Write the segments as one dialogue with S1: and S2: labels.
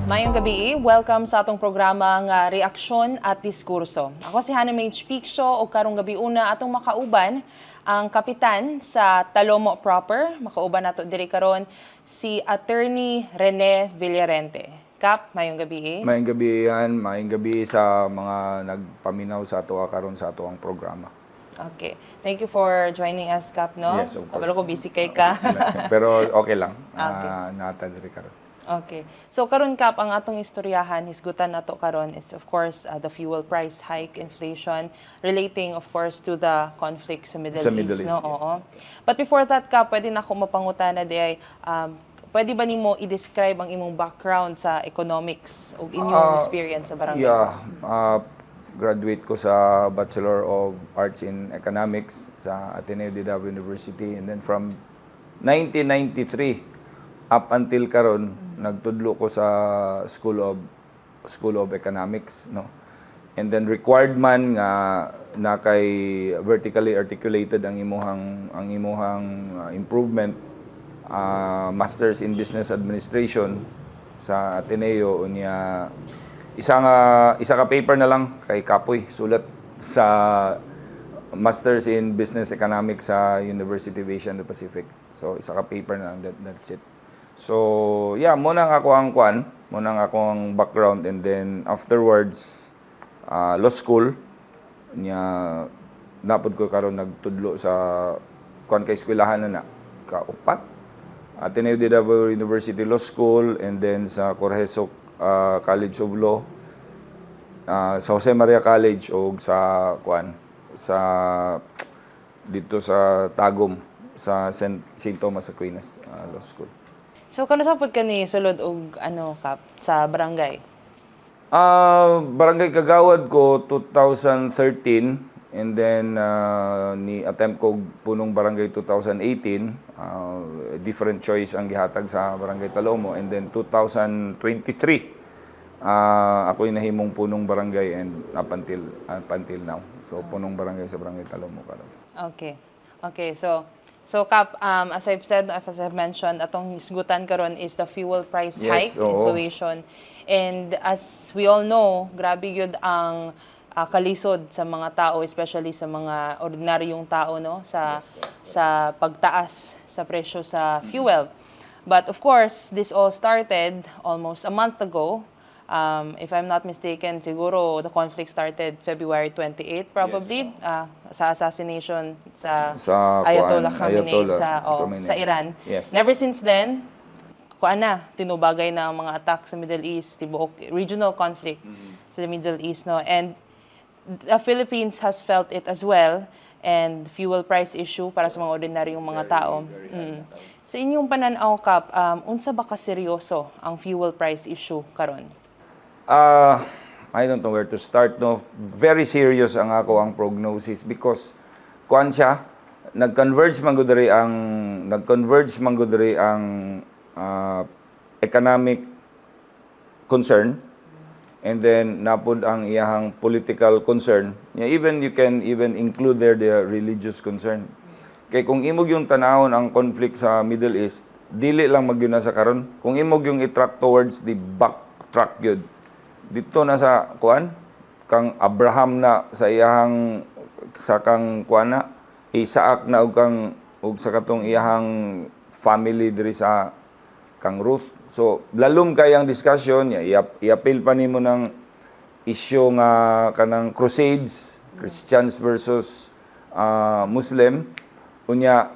S1: Mayong gabi, welcome sa atong programa nga Reaksyon at Diskurso. Ako si Hannah Mage Piccio o karong gabi una atong makauban ang kapitan sa Talomo proper. Makauban nato diri karon si Attorney Rene Villarente. Kap, mayong gabi.
S2: Mayong gabi yan, mayong gabi sa mga nagpaminaw sa ato karon sa ato ang programa.
S1: Okay. Thank you for joining us, Kap, no?
S2: Yes, of course.
S1: Kabalo ko busy kay ka.
S2: Pero okay lang.
S1: Okay.
S2: Nata diri karon.
S1: Okay. So karon Kap, ang atong istoryahan, hisgutan nato karon is of course the fuel price hike, inflation relating of course to the conflict sa Middle East, no?
S2: yes.
S1: Oo. But before that Kap, pwede na ako mapangutana di ay pwede ba nimo i-describe ang imong background sa economics o inyong experience sa barangay?
S2: Yeah, graduate ko sa Bachelor of Arts in Economics sa Ateneo de Davao University, and then from 1993 up until karon nagtudlo ko sa School of Economics, no. And then required man nga na kay vertically articulated ang imuhang improvement, Masters in Business Administration sa Ateneo unya isa ka paper na lang kay Kapoy sulat sa Masters in Business Economics sa University of Asia and the Pacific. So isa ka paper na lang, that's it. So, yeah, muna ako ang background, and then afterwards, law school. Napod ko karon nagtudlo sa kay eskwelahan na kaupat. Ateneo de Davao University Law School, and then sa Correjo College of Law, sa Jose Maria College o sa dito sa Tagum sa St. Thomas Aquinas Law School.
S1: So kano sa pud kani sulod og Kap sa barangay?
S2: Barangay Kagawad ko 2013, and then ni-attempt ko punong barangay 2018. Different choice ang gihatag sa Barangay Talomo, and then 2023 ako'y nahimong punong barangay, and up until now. So punong barangay sa Barangay Talomo karon.
S1: Okay. Okay, so Kap, as I've said, as I've mentioned, atong hisgutan karon is the fuel price hike,
S2: Yes, oo.
S1: inflation. And as we all know, grabe yun ang kalisod sa mga tao, especially sa mga ordinaryong tao, no, sa pagtaas sa presyo sa fuel. But of course, this all started almost a month ago. If I'm not mistaken, siguro the conflict started February 28 probably, sa assassination sa Ayatollah Khamenei sa Iran.
S2: Yes.
S1: And ever since then, tinubagay na ang mga attack sa Middle East, tibuok regional conflict sa Middle East, no. And the Philippines has felt it as well, and fuel price issue para sa mga ordinaryong mga tao. Sa inyong pananaw, Kap, unsa ba ka seryoso ang fuel price issue karon?
S2: I don't know where to start, no. Very serious ang prognosis, because kuan siya nag-converge man gud diri ang economic concern, and then napud ang iyahang political concern. Even you can even include there the religious concern. Kay kung imog yung tanawon ang conflict sa Middle East, dili lang magyuna sa karon. Kung imog yung i-track towards the backtrack gyud dito na sa kuan kang Abraham na sa iyahang sa kang kuan na Isaac na ug sa katong iyahang family diri sa kang Ruth. So lalom kay ang discussion i-appeal pa nimo ng issue nga kanang crusades, Christians versus Muslim. Unya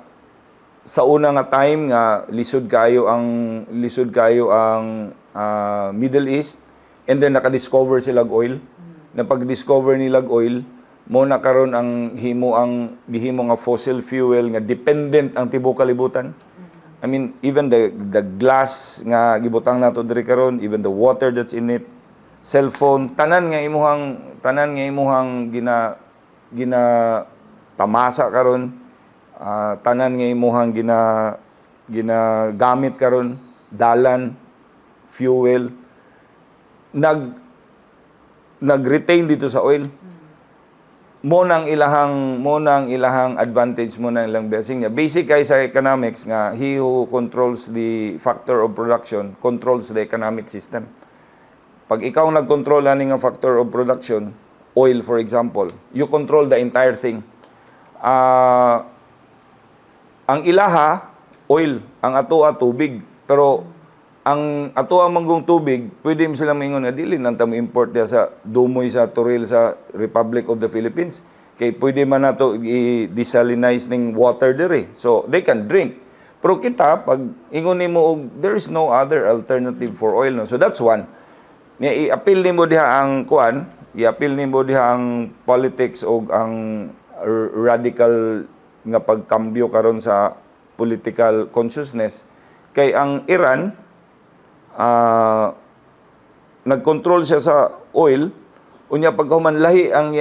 S2: sa una nga time nga lisod kayo ang Middle East, and then naka-discover sila og oil. Na pag-discover nila og oil, mo na karon ang gihimo nga fossil fuel nga dependent ang tibuok kalibutan. I mean, even the glass nga gibutang nato diri karon, even the water that's in it, cellphone, tanan nga imuhang gina tamasa karon, tanan nga imuhang ginagamit karon, dalan, fuel, nag-retain dito sa oil. mo nang ilahang advantage, mo nang ilang blessing niya. Basic kay sa economics nga, he who controls the factor of production controls the economic system. pag ikaw nag-control ani nga factor of production, oil for example, you control the entire thing. Ang ilaha, oil, ang atoa, tubig. Pero ang atoa manggong tubig, pwede mo sila maingon nga dili nang tamo import dia sa Dumoy sa Turil sa Republic of the Philippines. Kay pwede man nato i-desalinize ning water dire. So they can drink. Pero kita pag ingon nimo there is no other alternative for oil no. So that's one. I-appeal nimo diha ang kuan, i-appeal nimo diha ang politics o ang radical nga pagkambyo karon sa political consciousness kay ang Iran nagkontrol siya sa oil unya pagkahuman lahi ang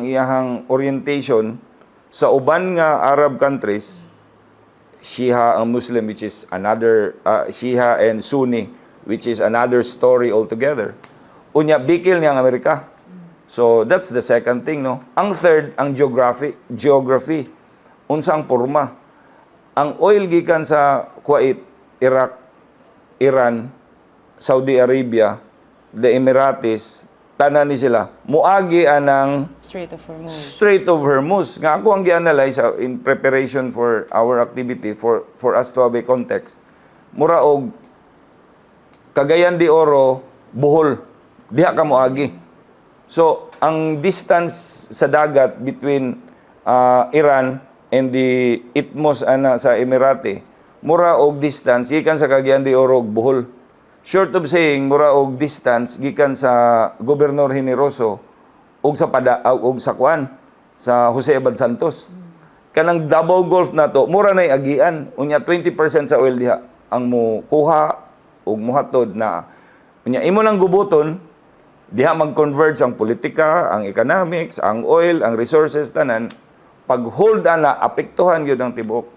S2: iyahang orientation sa uban nga Arab countries, Shia ang Muslim which is another Shia and Sunni which is another story altogether, unya bikil niya ang Amerika. So that's the second thing, no. Ang third, ang geography. Unsang porma. Ang oil gikan sa Kuwait, Iraq, Iran, Saudi Arabia, the Emirates, tanan ni sila. Muagi anang Strait of Hormuz. Nga ako ang gi-analyze in preparation for our activity for us to have a context. Muraog Cagayan de Oro, Bohol, diha ka muagi. So, ang distance sa dagat between Iran and the Itmos sa Emirate, mura og distance gikan sa Cagayan de Oro ug Bohol. Short of saying, mura og distance gikan sa Gobernador Generoso ug sa sa Jose Abad Santos. Kanang Davao Gulf nato, mura nay agian. Unya 20% sa oil diha ang mo kuha ug muhatod na unya imo lang gubuton diha mag-converge ang politika, ang economics, ang oil, ang resources tanan. Pag hold na apektuhan gyud ang tibok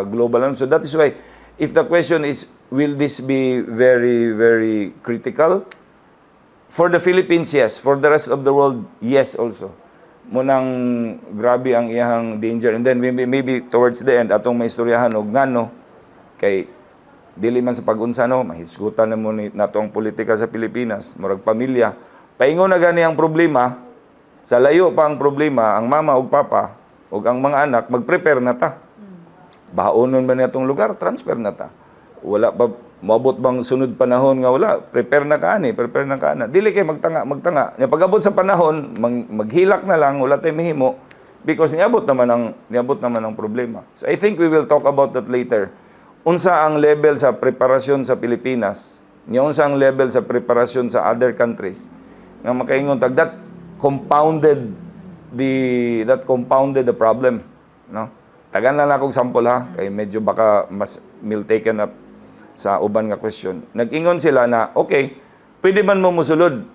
S2: global. So that is why if the question is will this be very very critical for the Philippines, yes. For the rest of the world, yes also. Munang grabe ang iyang danger, and then maybe towards the end atong maistoryahan og ngano kay dili man sa pag-unsa no, mahisgutan na mo nato ang politika sa Pilipinas, murag pamilya. Paingon na gani ang problema, sa layo pa ang problema, ang mama ug papa ug ang mga anak mag-prepare na ta. Baonon ba niya itong lugar, transfer na ta. Wala pa maabot bang sunod panahon nga wala, prepare na ka ana. Dili kay magtanga. Nya pag-abot sa panahon, maghilak na lang, wala tay mahimo because niabot naman ang problema. So I think we will talk about that later. Unsa ang level sa preparasyon sa Pilipinas, unsa ang level sa preparasyon sa other countries, nga makaingon tag that compounded the problem, no? Tagan na lang akong sample ha, kay medyo baka mas will taken up sa uban nga question. Nag-ingon sila na okay, pwede man mo musulod,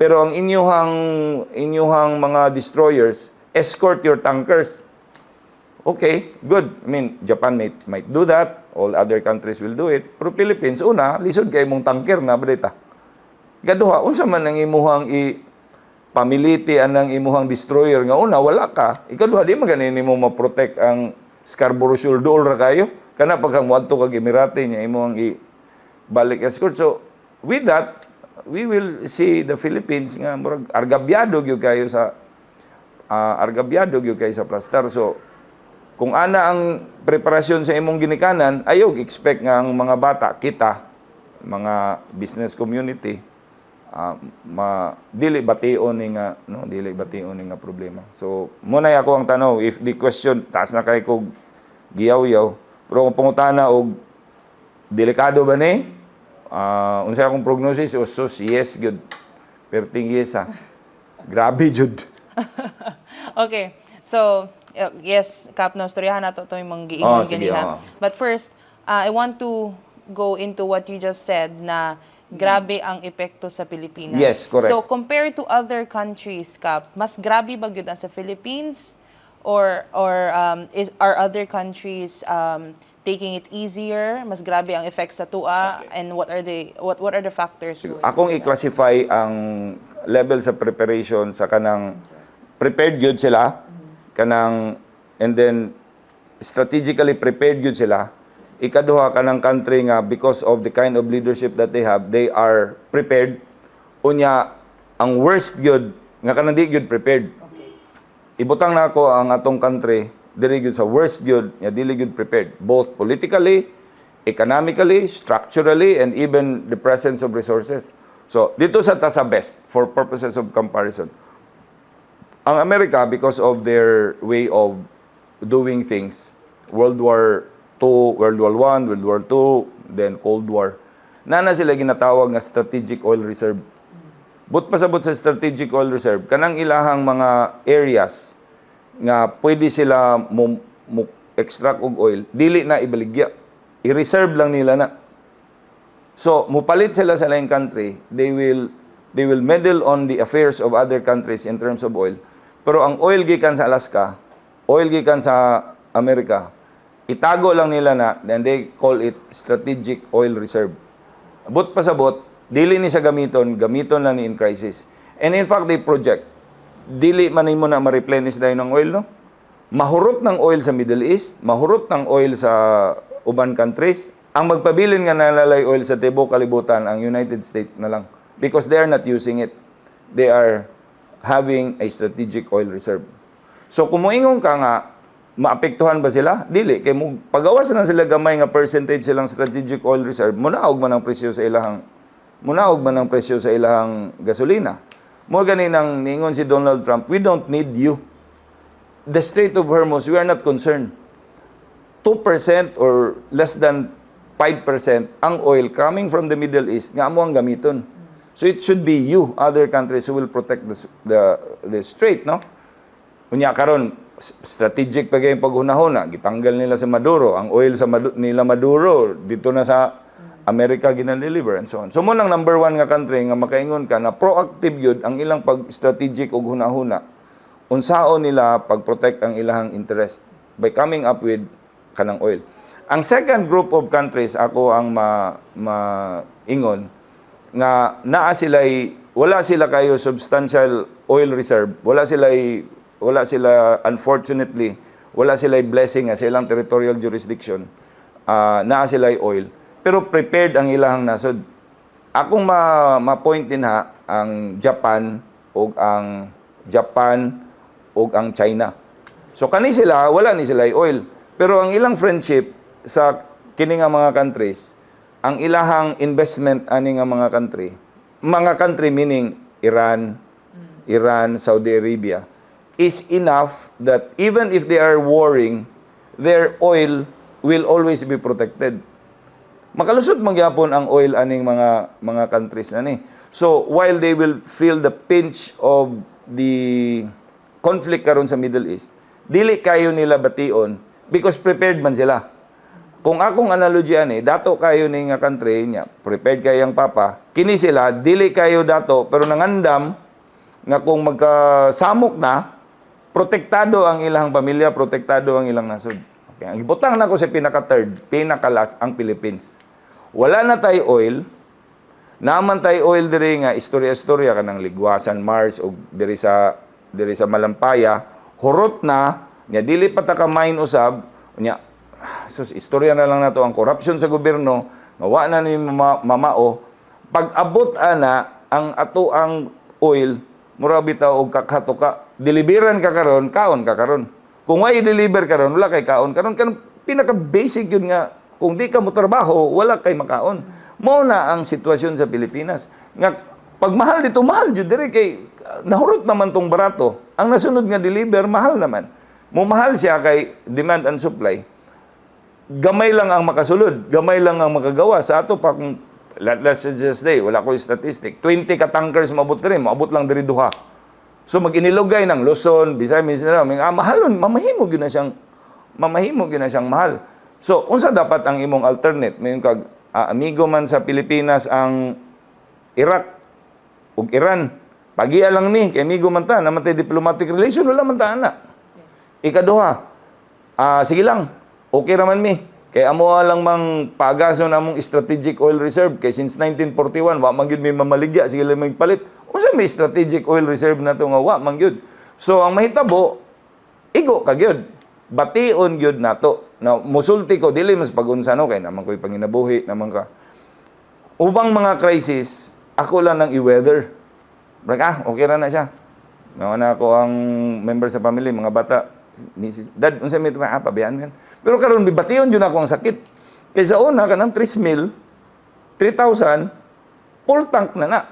S2: pero ang inyuhang mga destroyers escort your tankers. Okay, good. I mean, Japan might do that. All other countries will do it. Pero Philippines, una, lisod kay mong tanker na balita. Ikaduha, unsa man ang imuhang pamiliti anang imuhang destroyer nga una, wala ka. Ikaduha, di maganin mo ma-protect ang Scarborough Shoal dool ra kayo. Kana pagkang muadto kag Emirate niya imuhang balik escort. So, with that, we will see the Philippines nga murag argabyado gyud kayo sa plastar. So, kung ana ang preparasyon sa imong ginikanan, ayog expect nga ang mga bata, kita, mga business community, dili bation ni nga problema. So muna ako ang tanaw, if the question taas na kay kog giyaw-yaw, pero kung pangutana og delikado ba ni? Unsa akong prognosis? Sus, yes good. Perting yes ha. Grabe jud.
S1: Okay. So yes, Kap, no, storyahan nato to yung mga giingon ganiha. But first, I want to go into what you just said na grabe ang epekto sa Pilipinas.
S2: Yes, correct.
S1: So, compared to other countries, Kap, mas grabe ba gyud ang sa Philippines? Or are other countries taking it easier? Mas grabe ang effects sa tua? Okay. And what are the factors?
S2: Akong i-classify ang level sa preparation sa kanang prepared gyud sila, kanang, and then strategically prepared gyud sila, Ikaduha ka ng country nga because of the kind of leadership that they are prepared. Unya, ang worst gyud nga kanang di gyud prepared. Ibutang na ako ang atong country diri gyud sa worst gyud nga dili gyud prepared, both politically, economically, structurally, and even the presence of resources. So, dito sa tasa best for purposes of comparison. Ang Amerika, because of their way of doing things, World War II, World War I, World War II, then Cold War, na sila ginatawag nga strategic oil reserve. But pasabot sa strategic oil reserve, kanang ilahang mga areas nga pwede sila mo extract og oil, dili na ibaligya. I-reserve lang nila na. So, mupalit sila sa laing country, they will meddle on the affairs of other countries in terms of oil. Pero ang oil gikan sa Alaska, oil gikan sa Amerika, itago lang nila na, and they call it strategic oil reserve. But pasabot, dili ni sa gamiton lang ni in crisis. And in fact, they project, dili man mo na ma-replenish dahil ng oil, no? Mahurot ng oil sa Middle East, mahurot ng oil sa uban countries. Ang magpabilin nga nalalay oil sa tibuok kalibutan, ang United States na lang. Because they are not using it. They are having a strategic oil reserve. So, kung moingon ka nga, maapektuhan ba sila? Dili. Kaya pagawas na sila gamay nga percentage silang strategic oil reserve, munaog man ang presyo sa ilahang gasolina. Mo ganinang ningon si Donald Trump, we don't need you. The Strait of Hormuz, we are not concerned. 2% or less than 5% ang oil coming from the Middle East nga amo ang gamiton. So it should be you, other countries, who will protect the strait, no? Unya karon strategic pa kayong paghunahuna, gitanggal nila sa Maduro, ang oil sa nila Maduro dito na sa America ginadeliver and so on. So mo lang number 1 nga country nga makaingon ka na proactive yun ang ilang pag-strategic og hunahuna. Unsaon nila pag-protect ang ilang interest by coming up with kanang oil. Ang second group of countries ako ang maingon nga naa wala sila kayo substantial oil reserve, wala sila unfortunately wala sila blessing nga silang territorial jurisdiction, naa sila oil, pero prepared ang ilahang nasod. Akong ma-point din ang Japan o ang China. So kani sila wala ni sila oil, pero ang ilang friendship sa kini nga mga countries, ang ilahang investment ani nga mga country meaning Iran, Saudi Arabia, is enough that even if they are warring, their oil will always be protected. Makalusot magyapon ang oil aning mga countries na ni. So while they will feel the pinch of the conflict karon sa Middle East, dili kayo nila bation because prepared man sila. Kung akong analogy dato kayo ni nga country niya, prepared kayang papa, kini sila, dili kayo dato, pero nangandam, nga kung magkasamok na, protektado ang ilang pamilya, protektado ang ilang nasod. Okay. Ang ibutang na ko sa pinaka-third, pinaka-last, ang Philippines. Wala na tayo oil, naman tayo oil diri nga, istorya-istorya ka ng Ligwasan, Mars, o diri sa Malampaya, hurot na, niya, dili pa ta ka mine usab, niya, sus, istorya na lang nato ang corruption sa gobyerno, mawa na ni mamao, pag-abot ana ang ato ang oil, mura bitaw og kakatuka, deliveran ka karon, kaon ka karon. Kung way i-deliver karon, wala kay kaon karon. Kanang pinaka-basic yun nga, kung di ka mo trabaho, wala kay makaon. Mao na ang sitwasyon sa Pilipinas. Nga pag mahal dito, mahal jud dire kay nahurot naman tong barato. Ang nasunod nga deliver, mahal naman. Mumahal siya kay demand and supply. Gamay lang ang makasulod, gamay lang ang makagawa. Sa ato pa, kung let's just say, wala ko yung statistic, 20 ka tankers maabot rin, maabot lang diri duha. So mag-inilugay ng Luzon, Visayas, Mindanao, mahalon, mamahimog yun na siyang mahal. So, unsa dapat ang imong alternate? Mayon kag amigo man sa Pilipinas ang Iraq ug Iran. Pagiya lang mi, kay amigo man ta, naman tayo diplomatic relation, wala man ta ana. Ikaduha, sige lang, okay raman mi. Kaya amo lang mang pagaso na mong strategic oil reserve. Kay since 1941, wa man gyud may mamaligya, sige lang magpalit. Unsa may strategic oil reserve na to nga wa man gyud. So ang mahitabo, igo ka gyud. bation gyud nato. Na musulti ko dili mas pagunsa no kay naman ko'y panginabuhi naman ka. Ubang mga crisis, ako lang nang i-weather. Okay ra na siya. Na ako ang member sa family, mga bata. Dad, unsa may pabayaan yan. Pero karon bibation yun ako ang sakit. Kaysa una kanang 3 mil, 3,000, full tank na.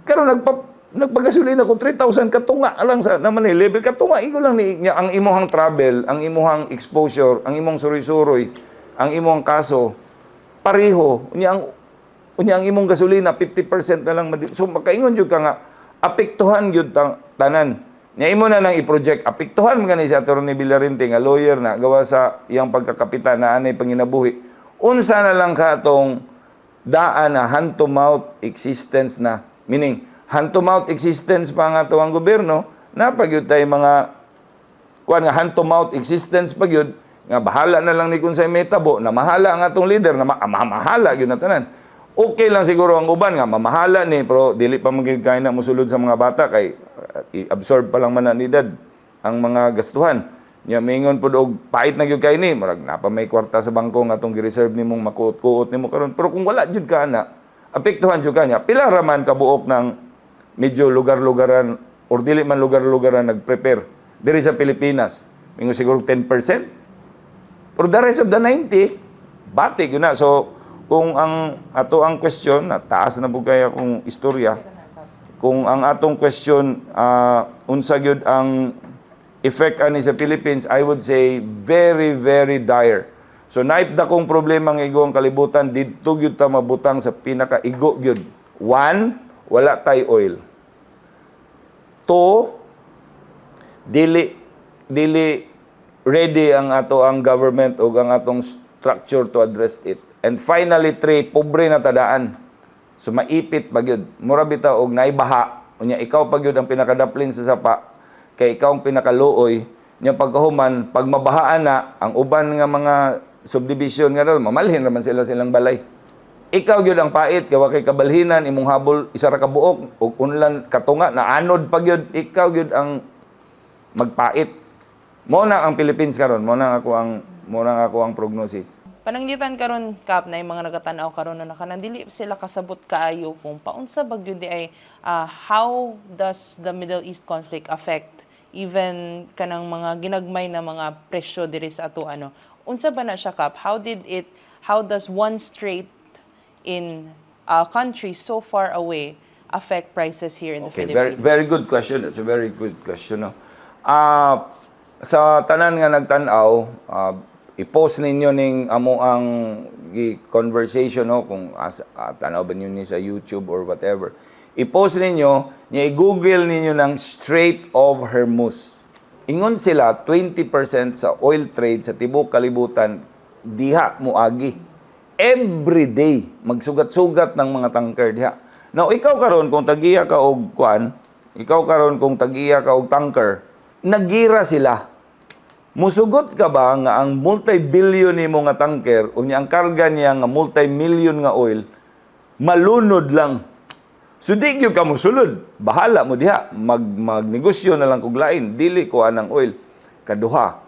S2: Karon nagpagasolina ko 3,000 katunga lang sa naman level katunga iko lang ni niya ang imong travel, ang imong exposure, ang imong suroy-suroy, ang imong kaso pareho unya ang imong gasolina 50% na lang so makaingon jud ka nga apektuhan jud tanan. Nya imo na nang i-project apektuhan man ni si Atty. Villarente nga lawyer na gawa sa iyang pagkakapitan na anay panginabuhi. Unsa na lang ka atong daan na hand to mouth existence na meaning hand to mouth existence pa nga to ang gobyerno na pagyud tay mga kuan nga hand to mouth existence pagyud nga bahala na lang ni kung say metabo na mahala ang atong leader na mahala gyud na tanan. Okay lang siguro ang uban nga mamahala ni pero dili pa magig kay na mosulod sa mga bata kay i-absorb pa lang man na ni dad ang mga gastuhan. Nya mingon pud og pait na gyud kay ni murag napa may kwarta sa bangko nga atong gi-reserve nimong makuot-kuot nimo karon pero kung wala jud ka na apektuhan jud kanya pila ra man kabuok ng medyo lugar-lugaran or dili man lugar-lugaran nag-prepare diri sa Pilipinas. Mingo siguro 10%. Pero the rest of the 90, batik yun na. So, kung ang question, na taas na po kaya kung istorya, kung ang atong question, unsa gyud ang effect ani sa Philippines, I would say very, very dire. So, naipda kong problema ng igo ang kalibutan, dito gyud ta mabutang sa pinaka-igo gyud. One, wala tay oil. Two, dili ready ang government o ang atong structure to address it. And finally, three, pobre na tadaan. So maipit pa gyud. Mura bitaw og naibaha. Unya ikaw pa gyud ang pinakadaplin sa sapa. Kay ikaw ang pinakaluoy. Nya pagkahuman, pag mabahaan na ang uban nga mga subdivision nga daw, mamalhin naman silang balay. Ikaw gyud ang pait gawa kay kabalhinan imong habol isa ra ka buok ug unlan katunga na anod pa gyud ikaw gyud ang magpait. Mo na ang Philippines karon, mo na ako ang prognosis.
S1: Pananglitan karon kap na yung mga nagatanaw karon na kanang sila kasabot kaayo kung paunsa ba gyud ay how does the Middle East conflict affect even kanang mga ginagmay na mga presyo diri sa ato unsa ba na siya kap, how does one strait in a country so far away affect prices here in the Philippines?
S2: Very good question. It's a very good question. No? Sa tanan nga nagtan-aw, i-post ninyo ning amo ang conversation no kung tanaw ba niyo ni sa YouTube or whatever. I-post ninyo, i-google ninyo ng Strait of Hormuz. Ingon sila 20% sa oil trade sa tibok kalibutan diha moagi. Every day magsugat-sugat ng mga tanker diha. Now ikaw karon kung tagiya ka og tanker, nagira sila. Musugot ka ba nga ang multi-billion nimo nga tanker unya ang karga niya nga multi-million nga oil malunod lang. So di gyud ka mosulod. Bahala mo diha. Magnegosyo na lang kog lain, dili ko anang oil. Kaduha,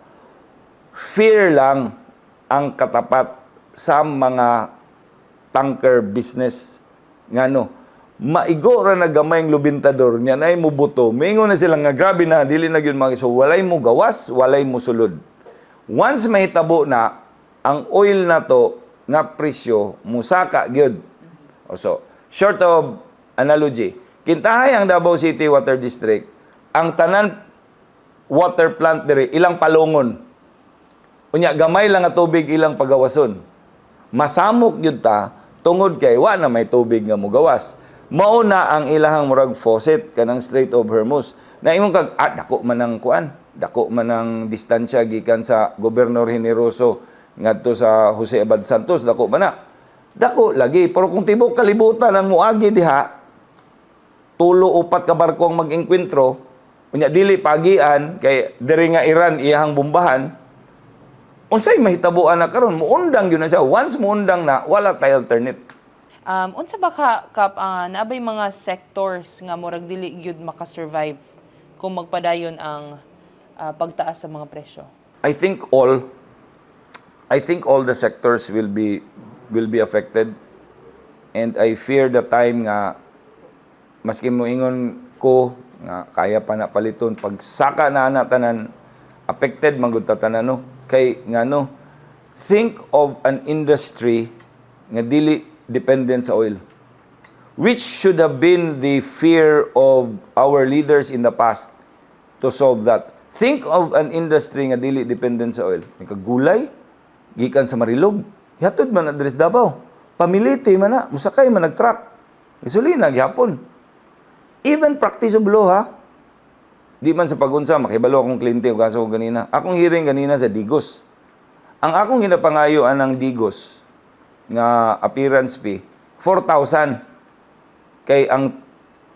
S2: fear lang ang katapat sa mga tanker business ngano maigo ra na gamay ang lubintador nya nay mo buto mingon na sila nga grabe na dili na gyud so walay mo gawas walay mo sulod once mahitabo na ang oil na to nga presyo musaka gyud so short of analogy kintahay ang Davao City Water District ang tanan water plant diri ilang palungon unya gamay lang nga tubig ilang pagawason masamok yun ta, tungod kay wa na may tubig nga mugawas. Mauna ang ilahang murag faucet kanang Strait of Hormuz. Na imong kag dako man ang kuan, dako man ang distansya gikan sa Gobernador Generoso ngadto sa Jose Abad Santos, dako man na. Dako lagi, pero kung tibok kalibutan ang muagi diha, tulo upat ka barko ang mag-engkwentro, unya dili pagian kay diri nga Iran iyahang bombahan. Unsay mahitabuan na karon muundang gyud na siya once muundang na wala tay alternate.
S1: Unsa ba kap naabay mga sectors nga murag dili gyud makasurvive kung magpadayon ang pagtaas sa mga presyo?
S2: I think all the sectors will be affected, and I fear the time nga maski moingon ko nga kaya pa na paliton pag saka na ana tanan affected man gud ta tanan no kay ngano think of an industry nga dili dependent sa oil, which should have been the fear of our leaders in the past to solve that. Think of an industry nga dili dependent sa oil. May kagulay, gikan sa Marilog, hatod man adres Davao. Pamiliti man na, musakay man nag-truck. Gasolina, gihapon. Even practice of law, ha? Di man sa pagunsa, makibalo akong kliyente o gaso ko ganina. Akong hearing ganina sa Digos. Ang akong ginapangayoan ng Digos nga appearance fee, 4,000. Kay ang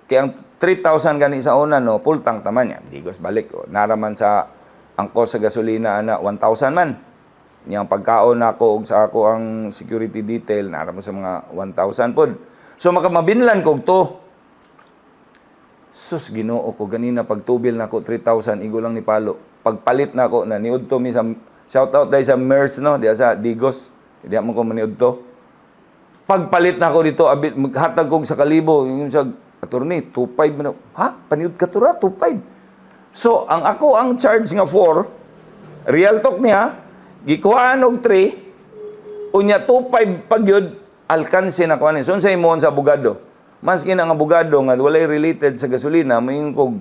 S2: 3,000 gani sa una, no, full tank taman niya. Digos balik. O. Naraman sa angkos sa gasolina na 1,000 man. Niyang pagkaon ako og sa ako ang security detail, naraman sa mga 1,000 pod. So makamabinlan kog to. Sus, Ginoo ko ganina pagtubil na ako 3,000 igo lang ni palo. Pagpalit na ako na niudto mi sa shout out dai sa MERS no, diya sa Digos. Diya mo ko maniudto. Pagpalit na ako dito abit hatag kog sa kalibo, yung sa attorney 2.5 man. Ha? Paniud ka tura 2.5. So, ang charge nga 4, real talk niya, gikuhaan og 3, unya 2.5 pagyud alkanse na kuan. So, sa imong sa abogado. Maski ang abogado nga walay related sa gasolina, mayon kog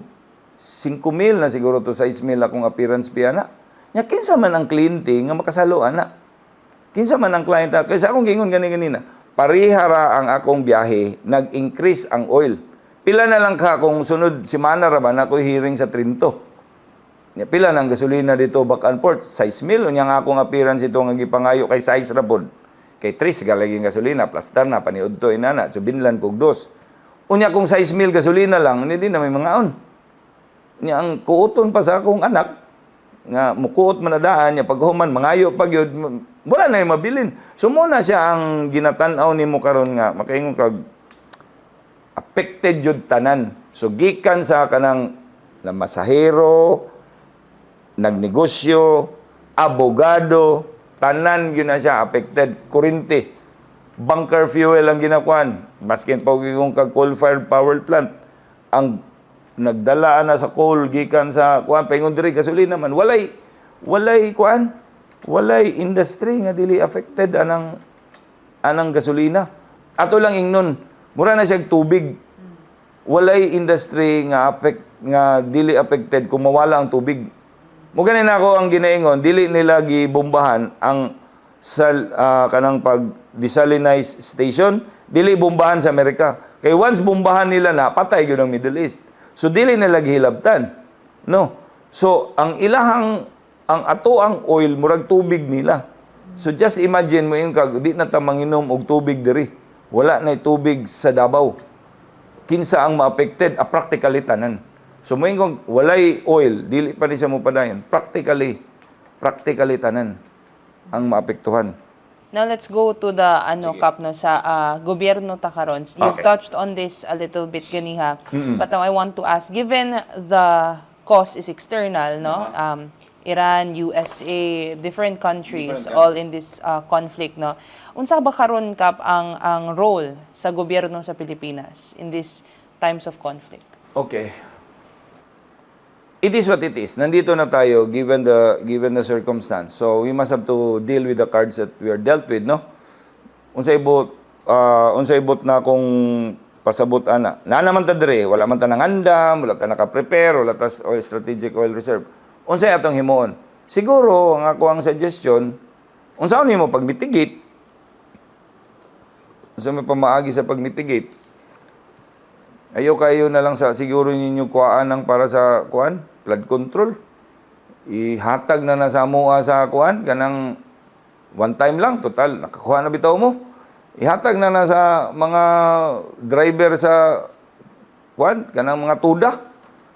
S2: 5,000 na siguro to 6,000 akong appearance fee ana. Nya kinsa man ang kliyente nga makasalo ana? Kinsa man ang client kaysa akong gingon ganina. Parihara ang akong biyahe, nag-increase ang oil. Pila na lang ka kung sunod semana ra ba na ko hearing sa Trinto. Nya pila nang gasolina dito back and forth 6,000 unya nga akong appearance ito nga gipangayo kay 6 ra pod. Kay 3 galaging gasolina plus na paniud to inana so binlan kog 2. Unya kung 6,000 gasolina lang hindi na may mga on. Nya ang kuoton pa sa akong anak nga mukuot man na daan nya paghuman mangayo pagyud wala na yung mabilin. So muna siya ang ginatan-aw nimo karon nga makaingon kag affected jud tanan. So gikan sa kanang na masahero, nagnegosyo, abogado, tanan yun na siya affected. Kurinti, bunker fuel ang ginakuan. Maskin pa yung kag-coal-fired power plant. Ang nagdalaan na sa coal, gikan sa kuan, paingon diri, gasolina man. Walay kuan, walay industry nga dili affected anang gasolina. Ato lang ingnon, mura na siya tubig. Walay industry nga dili affected kung mawala ang tubig. Mo ganin ako ang ginaingon, dili nila gibombahan ang kanang pag desalinize station, dili bombahan sa Amerika. Kay once bombahan nila na patay gyud ang Middle East. So dili nila gihilabtan. No. So ang ang oil murag tubig nila. So just imagine mo yung di na ta manginom og tubig diri. Wala na tubig sa Davao. Kinsa ang ma-affected? Practically tanan. So mo yung walay oil, dili pa ni siya mo padayon. Practically tanan ang maapektuhan.
S1: Now let's go to the Kap no sa gobyerno ta karon. You've
S2: Okay.
S1: touched on this a little bit ganiha. But now I want to ask, given the cause is external, no? Iran, USA, different countries all in this conflict, no? Unsa ba karon Kap ang role sa gobyerno sa Pilipinas in these times of conflict?
S2: Okay. It is what it is. Nandito na tayo given the circumstance. So we must have to deal with the cards that we are dealt with, no? Unsa ibot na kung pasabot ana. Na naman ta dire, wala man ta nangandam, wala ta naka-prepare, wala ta strategic oil reserve. Unsay atong himuon? Siguro ang ako ang suggestion, unsaon nimo pagmitigate? Unsa may pamaagi sa pagmitigate? Ayaw kayo na lang sa siguro ninyo kuhaan ng para sa kuan, flood control. Ihatag na sa mua sa kuan kanang one time lang total nakakuha na bitaw mo. Ihatag na sa mga driver sa kuan kanang mga tuda.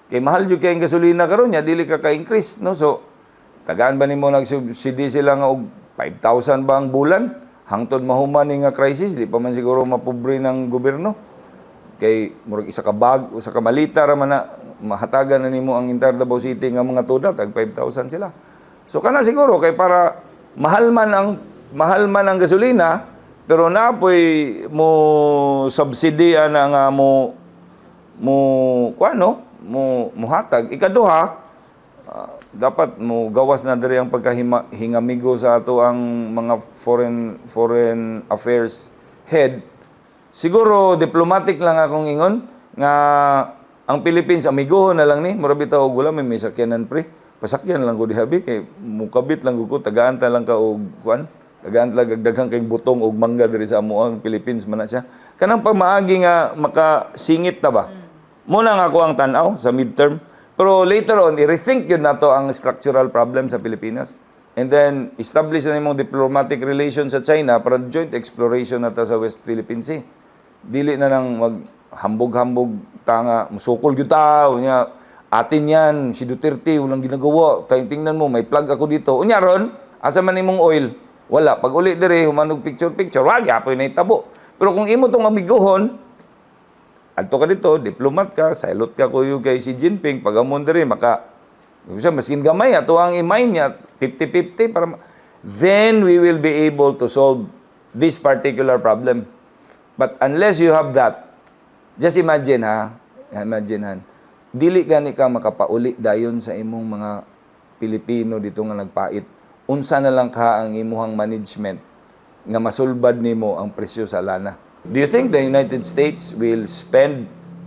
S2: Kay mahal jud kay gasolina karon nya dili ka ka-increase no. So tagaan ba nimo nag-subsidy sila nga og 5,000 ba ang bulan hangtod mahuman ni nga crisis di pa man siguro mapobre ng gobyerno. Kay murag isa ka bag, usa ka malita ra man na mahatagan na nimo ang entire Davao City nga mga tuda tag 5,000 sila. So kana siguro kay para mahal man ang gasolina pero napoy mo subsidy na nga mo hatag. Ikaduha, dapat mo gawas na diri ang pagkahingamigo sa ato ang mga foreign affairs head. Siguro diplomatic lang akong ingon nga ang Philippines amigohon na lang ni mura bitaw og wala may sakyanan pre. Pasakyan lang ko dihabi kay mukabit lang ko tagaan ta lang ka og kuan. Tagaan lang daghang kay butong og mangga diri sa amo ang Philippines man na siya. Kanang pamaagi nga makasingit ta ba. Muna nga ako ang tan-aw sa midterm. Pero later on, i-rethink yun na to ang structural problem sa Pilipinas. And then, establish na yung diplomatic relations sa China para joint exploration na ta sa West Philippine Sea. Dili na nang maghambog-hambog tanga, musukol yun tao, niya, atin yan, si Duterte, walang ginagawa. Tingnan mo, may plug ako dito. Unya ron, asa man imong oil? Wala. Pag uli dire, humanog picture-picture, wag, apoy na itabo. Pero kung imo tong amigohon, adto ka dito, diplomat ka, silot ka kuyo kay Xi Jinping, pagamon diri maskin gamay ato ang imay niya 50-50 para then we will be able to solve this particular problem. But unless you have that, just imagine dili gani ka makapauli dayon sa imong mga Pilipino dito nga nagpait. Unsa na lang ka ang imuhang management nga masulbad nimo ang presyo sa lana. Do you think the United States will spend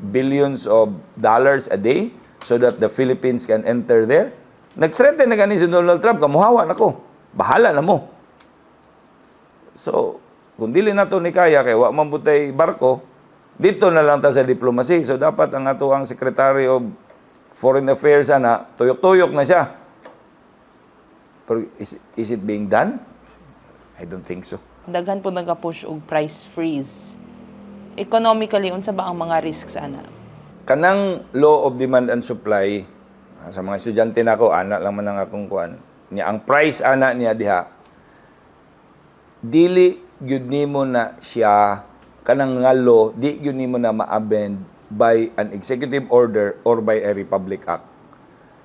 S2: billions of dollars a day so that the Philippines can enter there? Nag-threaten na gani si Donald Trump, kamuhawa na ko. Bahala na mo. So, kung dili na to ni kaya, kaya wa man butay barko, dito na lang ta sa diplomacy. So, dapat ang ato ang Secretary of Foreign Affairs, tuyok-tuyok na siya. Pero is it being done? I don't think so.
S1: Daghan po nag-push og price freeze. Economically, unsa ba ang mga risks ana?
S2: Kanang law of demand and supply, sa mga estudyante nako, ana lang man ang akong kuan. Niya ang price ana niya diha. Dili gyud nimo na siya kanang nga law, di gyud nimo na ma-amend by an executive order or by a republic act.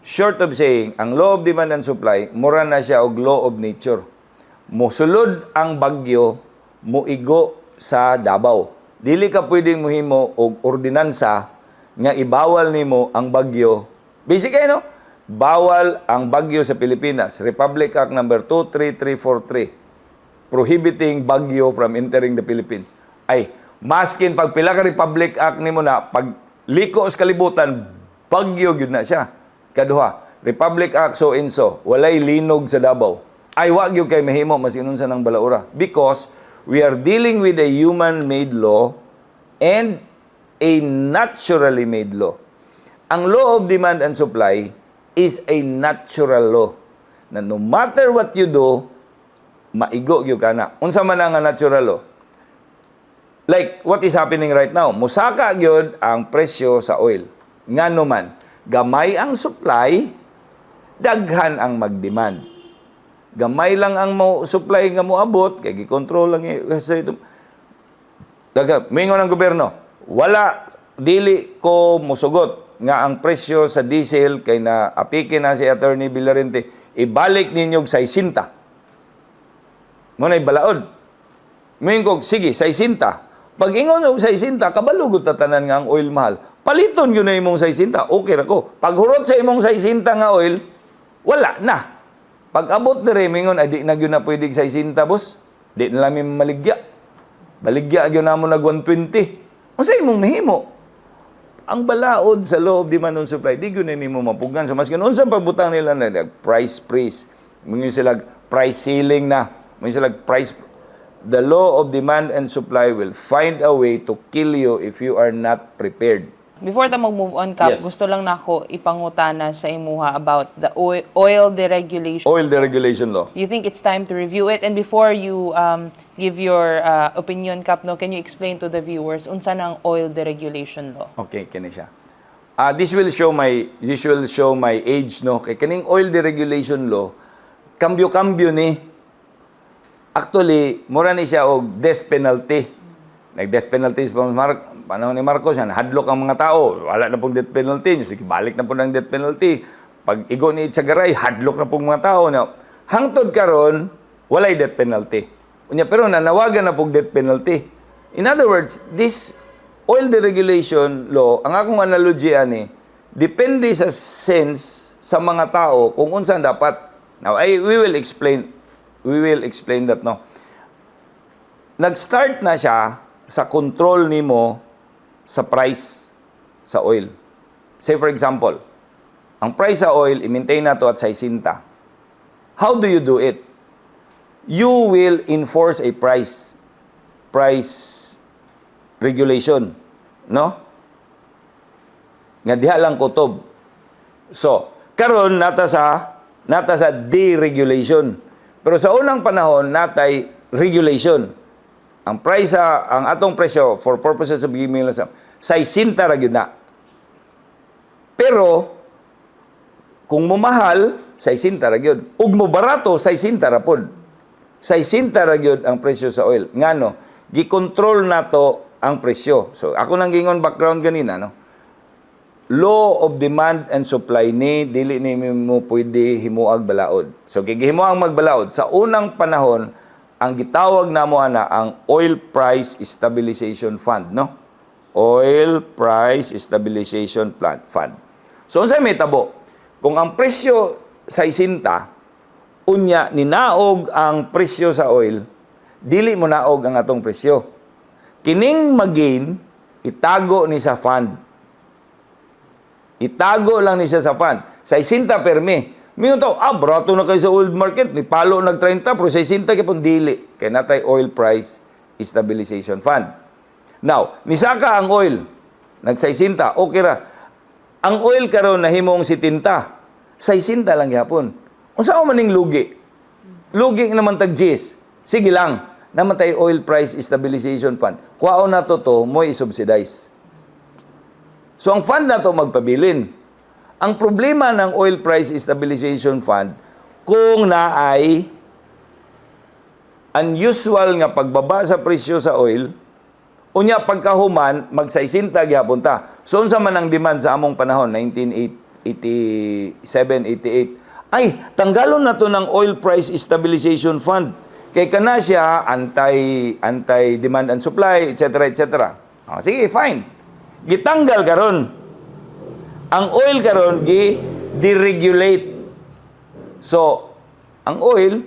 S2: Short of saying, ang law of demand and supply, mura na siya og law of nature. Mosulod ang bagyo, muigo sa Davao. Dili ka pwedeng muhimo og ordinansa nga ibawal nimo ang bagyo. Basic no? Bawal ang bagyo sa Pilipinas. Republic Act number 23343 prohibiting bagyo from entering the Philippines. Ay, maskin pag pila ka Republic Act nimo na pag liko sa kalibutan, bagyo gyud na siya. Kaduha, Republic Act so and so, walay linog sa Davao. Ay, wag yung kay mahimo, mas inunsa ng balaura. Because we are dealing with a human-made law and a naturally made law. Ang law of demand and supply is a natural law. Na no matter what you do, maigo yung ka na. Unsa man ang natural law? Like what is happening right now. Musaka yun ang presyo sa oil. Nga naman, gamay ang supply, daghan ang mag-demand. Gamay lang ang supply nga mo abot, kay gi-control lang sa ito. Mingon ang gobyerno, wala, dili ko musugot nga ang presyo sa diesel kay na apike na si Attorney Villarente, ibalik ninyo sa 60. Muna'y balaod. Mingon ko, sige, sa 60. Pag ingon og 60, kabalugod tatanan nga ang oil mahal. Paliton yun na imong 60, okay ra ko. Pag hurot sa imong 60 nga oil, wala na. Pag abot dire mingon ay di na gyud na pwede sa 60 boss. Di na lang maligya. Baligya gyud namo nag 120. Unsa imong mahimo? Ang balaod sa law of demand and supply di gyud na nimo mapugan. So mas unsa pagbutang nila na price freeze. Mingon sila price ceiling na. Mingon sila price. The law of demand and supply will find a way to kill you if you are not prepared.
S1: Before ta mag-move on, Kap,
S2: Yes.
S1: gusto lang nako ipangutana sa imuha about the oil deregulation.
S2: Oil deregulation law.
S1: You think it's time to review it? And before you give your opinion, Kap, no, can you explain to the viewers unsa nang oil deregulation law?
S2: Okay, kini siya. This will show my age, no. Kay kaning oil deregulation law, kambyo-kambyo ni. Actually, mura ni siya og death penalty. Nag-death penalty sa panahon ni Marcos, yan, hadlok ang mga tao. Wala na pong death penalty. Sige, balik na po ng death penalty. pag igo ni sa garay, hadlok na pong mga tao. Now, hangtod karon walay death penalty. Unya, pero nanawagan na pong death penalty. In other words, this oil deregulation law, ang akong analogy ani, depende sa sense sa mga tao kung unsa dapat. Now, we will explain that, no. Nag-start na siya sa control nimo sa price sa oil. Say for example, ang price sa oil, i-maintain na to at 60. How do you do it? You will enforce a price regulation, no? Nga diha lang kutob. So, karon nata sa deregulation. Pero sa unang panahon natay regulation. Ang price ang atong presyo for purposes of giving sa 60 ra gyud na. Pero kung mumahal, 60 ra gyud. Ug mo barato, 60 ra pod. 60 ra gyud ang presyo sa oil. Ngano? Gi-control nato ang presyo. So ako nang gingon background ganina, no. Law of demand and supply ni dili ni mo pwede himuag balaod. So gihimuang magbalaod sa unang panahon ang gitawag namo ana ang Oil Price Stabilization Fund, no. Oil Price Stabilization Fund. So unsay may tabo? Kung ang presyo sa 60, unya ninaog ang presyo sa oil, dili mo naog ang atong presyo. Kining magain itago ni sa fund. Itago lang ni siya sa fund. 60 permi. Mingon to, barato na kayo sa oil market, ni palo nag 30 pero 60 kay dili. Kay natay Oil Price Stabilization Fund. Now, nisaka ang oil, nag 60, okay ra. Ang oil karon nahimong 70, 60 lang gyapon. Unsa man ning lugi? Lugi naman tag Gs. Sige lang, namatay Oil Price Stabilization Fund. Kuhaon na to mo i-subsidize. So ang fund na to magpabilin. Ang problema ng Oil Price Stabilization Fund, kung naay unusual nga pagbaba sa presyo sa oil, unya pagkahuman, mag-60 gyapon ta. So unsa man ang demand sa among panahon, 1987, 88, ay, tanggalon na to ng Oil Price Stabilization Fund. Kay kana siya anti-demand and supply, etc., etc. Sige, fine. Gitanggal karon. Ang oil karon gi-deregulate. So, ang oil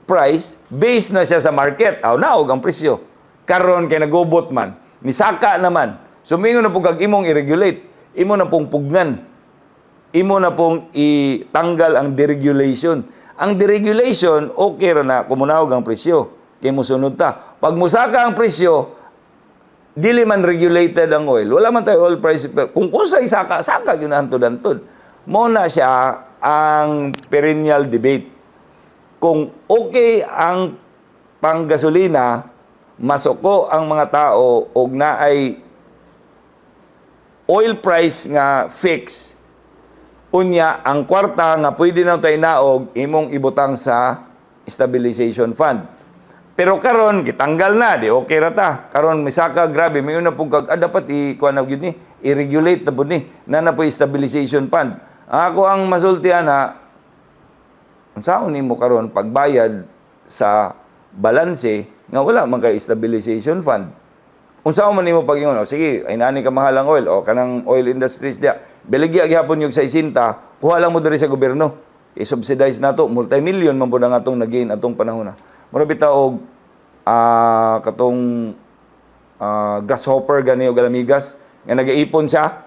S2: price based na siya sa market. Naog ang presyo. Karon kay nagubot man, nisaka naman. So mingon na pong kag imong i-regulate, imo na pong pugnan. Imo na pong itanggal ang deregulation. Ang deregulation, okay ra na kumunawag ang presyo. Kay musunod ta. Pag musaka ang presyo, dili man regulated ang oil. Wala man tayo oil price. Kung unsay saka yun antod-antod. Mo na siya ang perennial debate. Kung okay ang panggasolina, masuko ang mga tao og naay oil price nga fix, unya ang kwarta nga pwede na tayo naog imong ibutang sa stabilization fund. Pero karon gitanggal na, di okay ra ta. Karon misaka grabe, may una pug dapat i-kuan na gyud ni, i-regulate na pud ni na po stabilization fund. Ako ang masultian na unsaon nimo karon pagbayad sa balanse nga wala man kay stabilization fund. Unsaon man nimo pag-ingon, sige, ay nani ka mahal ang oil o kanang oil industries dia. Beligya gyapon yung 60, kuha lang mo diri sa gobyerno. I-subsidize nato, multi-million man pud ang atong nagain atong panahon na. Mura bitaw og katong grasshopper gani og alamigas nga nagaipon siya.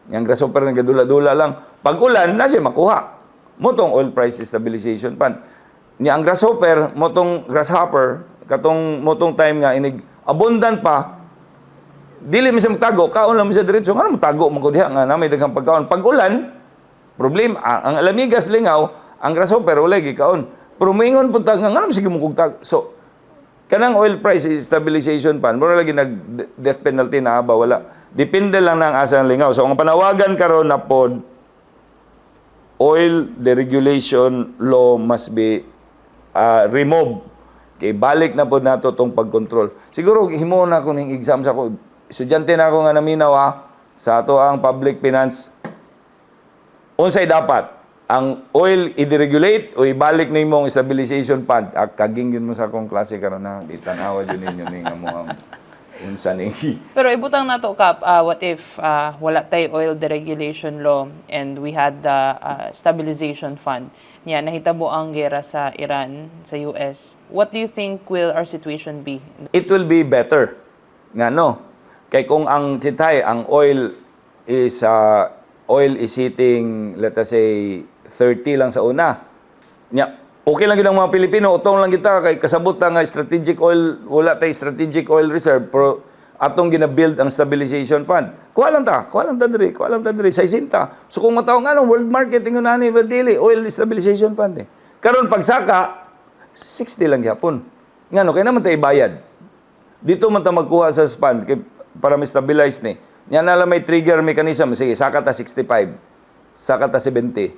S2: Yang grasshopper nagadula-dula lang. Pag ulan na siya makuha. Motong oil price stabilization fund. Ni ang grasshopper, motong grasshopper, katong motong time nga inig abundant pa, dili mi siya magtago, kaon lang mi siya diretso. Nga magtago man ko diha nga na may daghang pagkaon. Pag ulan, problem ang alamigas lingaw, ang grasshopper wala gikaon. Pero moingon punta nga ngano sige mo kugtag. So kanang oil price stabilization fund, mura lagi nag death penalty na ba wala. Depende lang ng asa ng lingaw. So ang panawagan karon na pod oil deregulation law must be removed. Kay balik na po nato tong pagkontrol. Siguro himo na ko ning exam sa ko. Estudyante na ako nga naminaw sa ato ang public finance. unsay dapat ang oil i-deregulate o ibalik na imong stabilization fund? Kaging yun mo sa akong klase karon na itanawa dyan ninyo ni nga mo ang unsa ni.
S1: Pero ibutang nato Kap, what if wala tay oil deregulation law and we had the stabilization fund? Nya nahitabo ang gera sa Iran, sa US. What do you think will our situation be?
S2: It will be better. Nga no? Kay kung ang titay, ang oil is hitting, let us say, 30 lang sa una. Nya, okay lang yun ang mga Pilipino, utong lang kita, kay kasabot na nga strategic oil, wala tayo strategic oil reserve, pero atong gina-build ang stabilization fund. Kuha lang ta diri, sa isinta. So kung matawag nga, world market, ingon na ni, dili, oil stabilization fund eh. Karon pagsaka, 60 lang yapon. Nga no, kaya naman tayo bayad. Dito man ta magkuha sa fund, para ma-stabilize ni. Yan na lang may trigger mechanism. Sige, saka ta 65. Saka ta 70.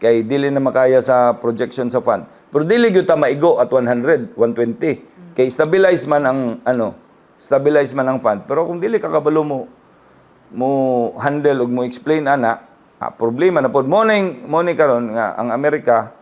S2: Kay dili na makaya sa projection sa fund. Pero dili gyud ta maigo at 100, 120. Kay stabilize man ang fund. Pero kung dili ka kabalo mo handle ug mo explain ana, problema na pod mo ni karon nga ang Amerika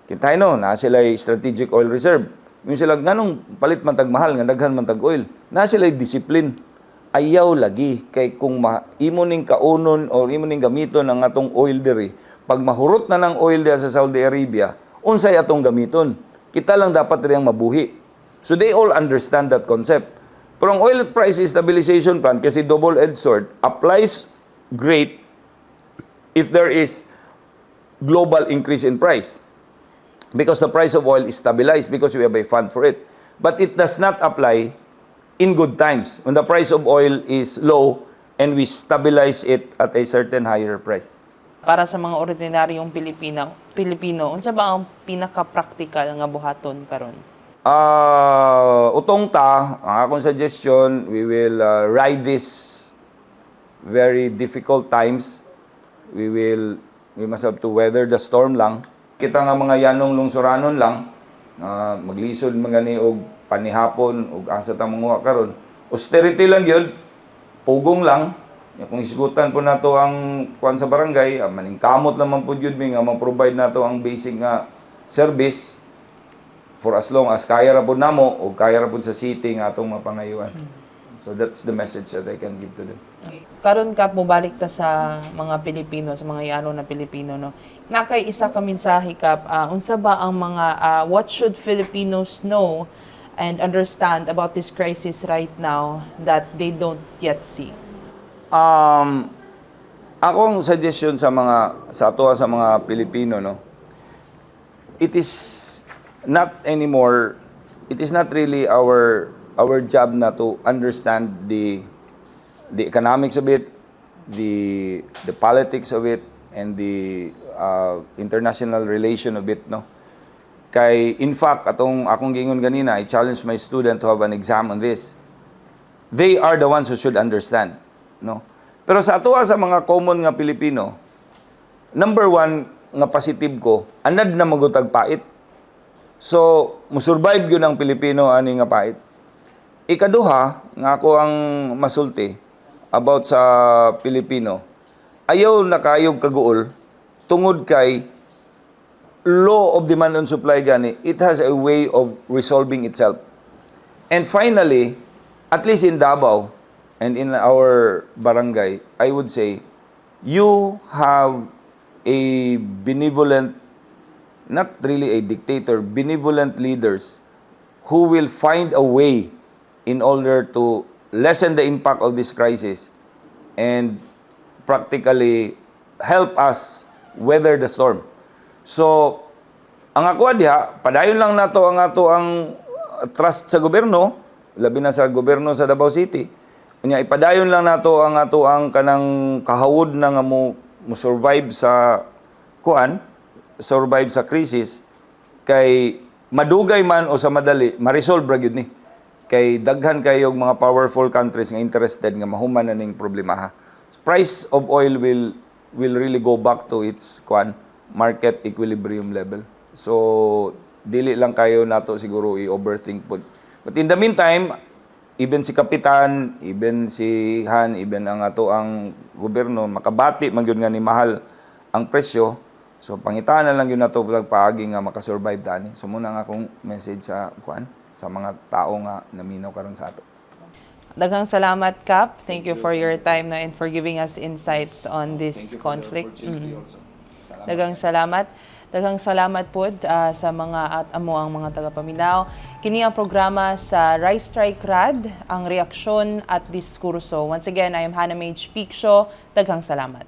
S2: kitay no na sila strategic oil reserve. Yung sila nganong palit man tag mahal nga daghan man tag oil. Na sila discipline. Ayaw lagi kay kung imo ning kaunon or imo ning gamiton ang atong oil diri pag mahurot na ng oil diya sa Saudi Arabia unsay atong gamiton kita lang dapat riyang mabuhi so they all understand that concept pero ang oil price stabilization fund kasi double-edged sword applies great if there is global increase in price because the price of oil is stabilized because we have a fund for it but it does not apply in good times, when the price of oil is low and we stabilize it at a certain higher price.
S1: Para sa mga ordinaryong Pilipino, unsa ba ang pinaka-practical nga buhaton karon?
S2: Utong ta, ang akong suggestion, we will ride this very difficult times. We must have to weather the storm lang. Kita nga mga yanong lungsuranon lang, maglisod mga ni og panihapon ug asa ta manguha karon. Austerity lang gyud. Pugong lang. Kung isgutan po nato ang kuan sa barangay, maningkamot naman po gyud mi nga ma-provide nato ang basic nga service for as long as kaya ra pud namo o kaya ra pud sa city nga atong mapangayuan. So that's the message that I can give to them.
S1: Karon Kap mo balik ta sa mga Pilipino, sa mga yano na Pilipino no. Nakay isa ka mensahe Kap, unsa ba ang mga what should Filipinos know and understand about this crisis right now that they don't yet see?
S2: Akong suggestion sa mga Pilipino no. It is not really our job na to understand the economics of it, the politics of it and the international relation of it no. Kay, in fact, akong gingon ganina, I challenge my student to have an exam on this. They are the ones who should understand. No? Pero sa atuwa sa mga common nga Pilipino, number one nga positive ko, anad na magutag pait. So, musurvive yun ang Pilipino ani nga pait. Ikaduha, nga ako ang masulti about sa Pilipino, ayaw na kayog kaguol, tungod kay law of demand and supply gani, it has a way of resolving itself. And finally, at least in Davao and in our barangay, I would say, you have a benevolent, not really a dictator, benevolent leaders who will find a way in order to lessen the impact of this crisis and practically help us weather the storm. So, ang ako diha, padayon lang nato ang trust sa gobyerno, labi na sa gobyerno sa Davao City. Unya ipadayon lang nato ang kanang kahawod na nga mo survive sa survive sa crisis kay madugay man o sa madali, ma-resolve ra gyud ni. Kay daghan kayo mga powerful countries nga interested nga mahuman na ning problema ha. Price of oil will really go back to its market equilibrium level. So, dili lang kayo nato siguro i-overthink po. But in the meantime, even si Kapitan, even si Han, even ang ato ang gobyerno, makabati man gyud nga ni mahal ang presyo. So pangitaan na lang yun nato paagi nga makasurvive dani. So muna nga akong message sa mga tao nga naminaw karon sa ato.
S1: Daghang salamat, Kap. Thank you for your time na and for giving us insights on this conflict. Daghang salamat. Daghang salamat pod sa mga at amo ang mga taga-Paminaw. Kini ang programa sa Rice Strike Rad, ang reaksyon at diskurso. Once again, I am Hannah Mage Picsho. Daghang salamat.